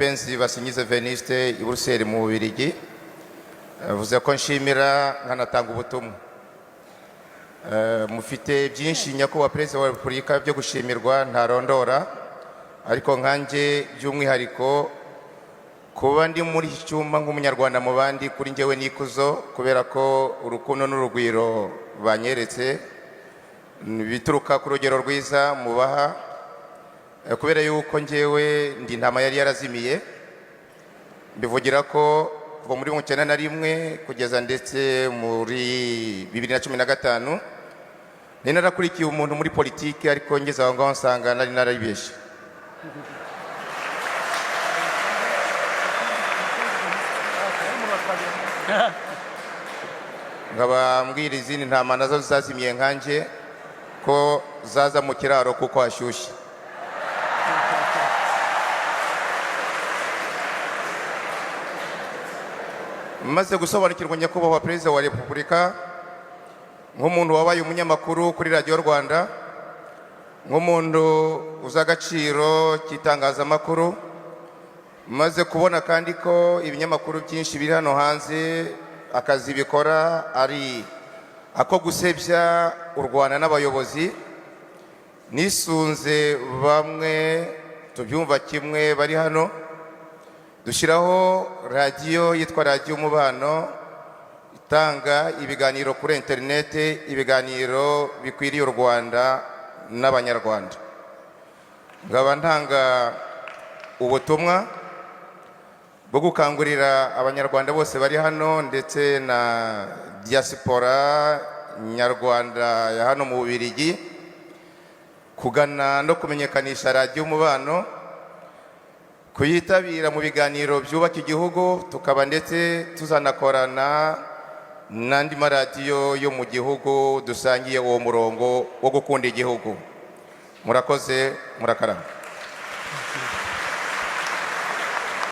Penzi Basinyize Veniste i Buruseli mu Bubiligi, vuze ko nshimira nkanatanga ubutumwa. Mufite byinshi nyakubahwa Perezida wa Repubulika byo gushimirwa ntarondora, ariko nkanje by'umwihariko kuba ndi muri iki cyumba nk'umunyarwanda mu bandi kuri njyewe nikuzo, kubera ko urukundo n'urugwiro banyeretse bituruka ku rugero rwiza mubaha, kubera yuko njyewe ndi ntama yari yarazimiye. Mbivugira ko kuva muri 1991 kugeza ndetse muri 2015 nari narakurikiye umuntu muri politiki, ariko ngeze aho ngaho nsanga nari naribeshye. Ngaba mbwira izindi ntama nazo zazimiye nkanje ko zaza mu kiraro kuko hashyushye. Maze gusobanukirwa nyakubahwa Perezida wa Repubulika nk'umuntu wabaye umunyamakuru kuri Radio Rwanda, nk'umuntu uzagaciro cy'itangazamakuru, maze kubona kandi ko ibinyamakuru byinshi biri hano hanze akazi bikora ari ako gusebya u Rwanda n'abayobozi, nisunze bamwe tubyumva kimwe bari hano, dushyiraho radio yitwa Radio Umubano itanga ibiganiro kuri internet, ibiganiro bikwiriye u Rwanda n'abanyarwanda. Ngaba ntanga ubutumwa bwo gukangurira abanyarwanda bose bari hano ndetse na diaspora nyarwanda ya hano mu Bubiligi kugana no kumenyekanisha Radio Umubano, kuyitabira mu biganiro byubaka igihugu, tukaba ndetse tuzanakorana n'andi maradiyo yo mu gihugu dusangiye uwo murongo wo gukunda igihugu. Murakoze, murakarama.